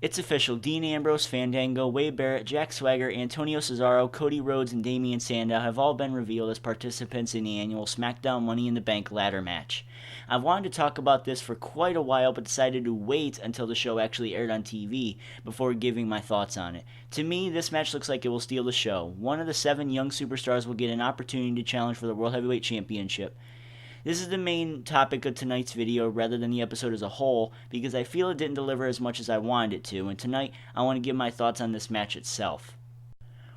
It's official. Dean Ambrose, Fandango, Wade Barrett, Jack Swagger, Antonio Cesaro, Cody Rhodes, and Damian Sandow have all been revealed as participants in the annual Smackdown Money in the Bank ladder match. I've wanted to talk about this for quite a while, but decided to wait until the show actually aired on TV before giving my thoughts on it. To me, this match looks like it will steal the show. One of the 7 young superstars will get an opportunity to challenge for the World Heavyweight Championship. This is the main topic of tonight's video rather than the episode as a whole, because I feel it didn't deliver as much as I wanted it to, and tonight I want to give my thoughts on this match itself.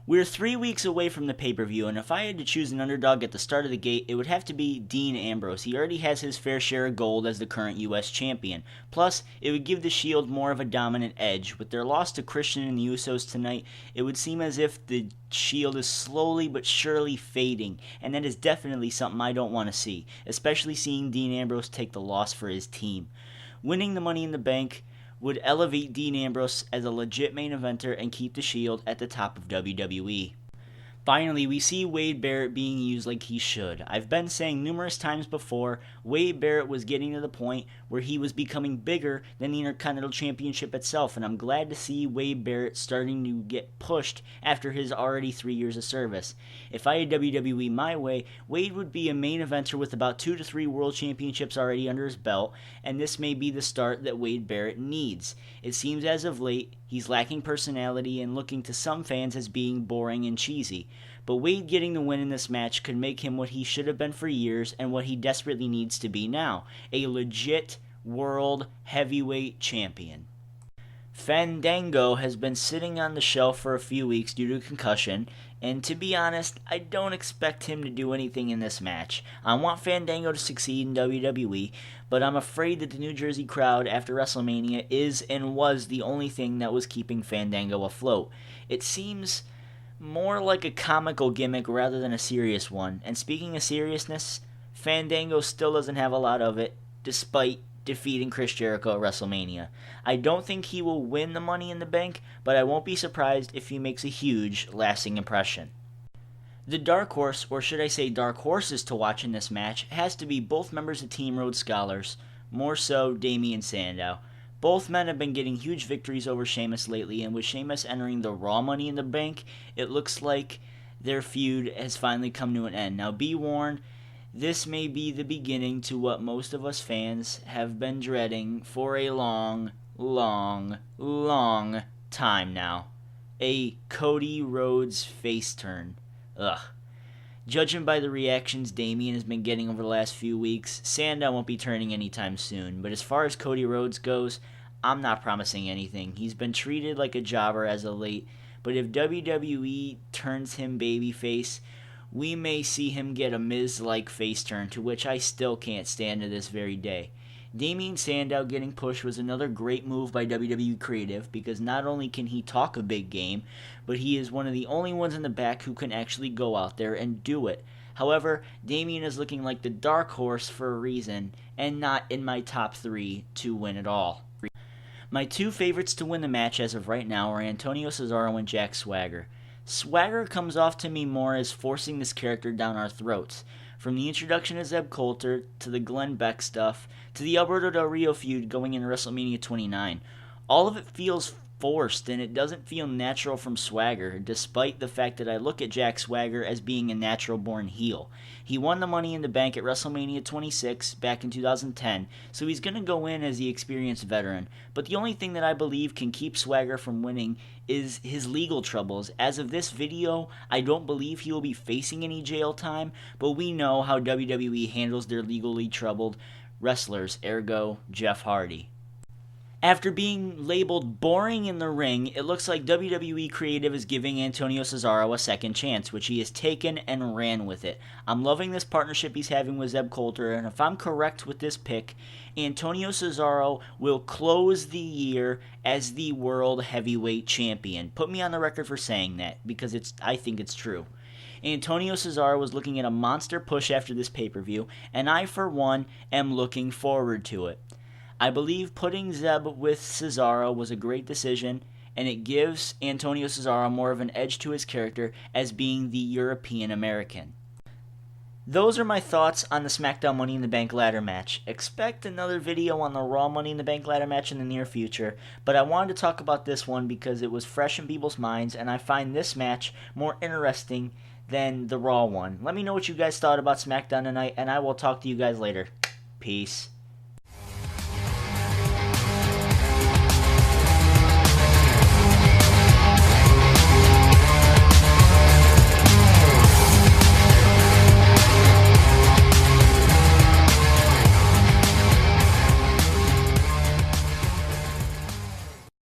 We're 3 weeks away from the pay-per-view, and if I had to choose an underdog at the start of the gate, it would have to be Dean Ambrose. He already has his fair share of gold as the current US champion. Plus, it would give the Shield more of a dominant edge. With their loss to Christian and the Usos tonight, it would seem as if the Shield is slowly but surely fading, and that is definitely something I don't want to see, especially seeing Dean Ambrose take the loss for his team. Winning the Money in the Bank would elevate Dean Ambrose as a legit main eventer and keep the Shield at the top of WWE. Finally, we see Wade Barrett being used like he should. I've been saying numerous times before, Wade Barrett was getting to the point where he was becoming bigger than the Intercontinental Championship itself, and I'm glad to see Wade Barrett starting to get pushed after his already 3 years of service. If I had WWE my way, Wade would be a main eventer with about 2 to 3 world championships already under his belt, and this may be the start that Wade Barrett needs. It seems as of late, he's lacking personality and looking to some fans as being boring and cheesy. But Wade getting the win in this match could make him what he should have been for years and what he desperately needs to be now, a legit world heavyweight champion. Fandango has been sitting on the shelf for a few weeks due to concussion, and to be honest, I don't expect him to do anything in this match. I want Fandango to succeed in WWE, but I'm afraid that the New Jersey crowd after WrestleMania is and was the only thing that was keeping Fandango afloat. It seems more like a comical gimmick rather than a serious one, and speaking of seriousness, Fandango still doesn't have a lot of it, despite defeating Chris Jericho at WrestleMania. I don't think he will win the Money in the Bank, but I won't be surprised if he makes a huge, lasting impression. The dark horse, or should I say dark horses to watch in this match, has to be both members of Team Rhodes Scholars, more so Damian Sandow. Both men have been getting huge victories over Sheamus lately, and with Sheamus entering the Raw Money in the Bank, it looks like their feud has finally come to an end. Now be warned, this may be the beginning to what most of us fans have been dreading for a long, long, long time now. A Cody Rhodes face turn. Ugh. Judging by the reactions Damian has been getting over the last few weeks, Sandow won't be turning anytime soon. But as far as Cody Rhodes goes, I'm not promising anything. He's been treated like a jobber as of late, but if WWE turns him babyface, we may see him get a Miz-like face turn, to which I still can't stand to this very day. Damian Sandow getting pushed was another great move by WWE Creative, because not only can he talk a big game, but he is one of the only ones in the back who can actually go out there and do it. However, Damian is looking like the dark horse for a reason, and not in my top 3 to win it all. My 2 favorites to win the match as of right now are Antonio Cesaro and Jack Swagger. Swagger comes off to me more as forcing this character down our throats. From the introduction of Zeb Coulter, to the Glenn Beck stuff, to the Alberto Del Rio feud going into WrestleMania 29. All of it feels forced, and it doesn't feel natural from Swagger, despite the fact that I look at Jack Swagger as being a natural-born heel. He won the Money in the Bank at WrestleMania 26 back in 2010, so he's going to go in as the experienced veteran. But the only thing that I believe can keep Swagger from winning is his legal troubles. As of this video, I don't believe he will be facing any jail time, but we know how WWE handles their legally troubled wrestlers, ergo Jeff Hardy. After being labeled boring in the ring, it looks like WWE Creative is giving Antonio Cesaro a second chance, which he has taken and ran with it. I'm loving this partnership he's having with Zeb Coulter, and if I'm correct with this pick, Antonio Cesaro will close the year as the World Heavyweight Champion. Put me on the record for saying that, because I think it's true. Antonio Cesaro was looking at a monster push after this pay-per-view, and I, for one, am looking forward to it. I believe putting Zeb with Cesaro was a great decision, and it gives Antonio Cesaro more of an edge to his character as being the European American. Those are my thoughts on the Smackdown Money in the Bank ladder match. Expect another video on the Raw Money in the Bank ladder match in the near future, but I wanted to talk about this one because it was fresh in people's minds, and I find this match more interesting than the Raw one. Let me know what you guys thought about Smackdown tonight, and I will talk to you guys later. Peace.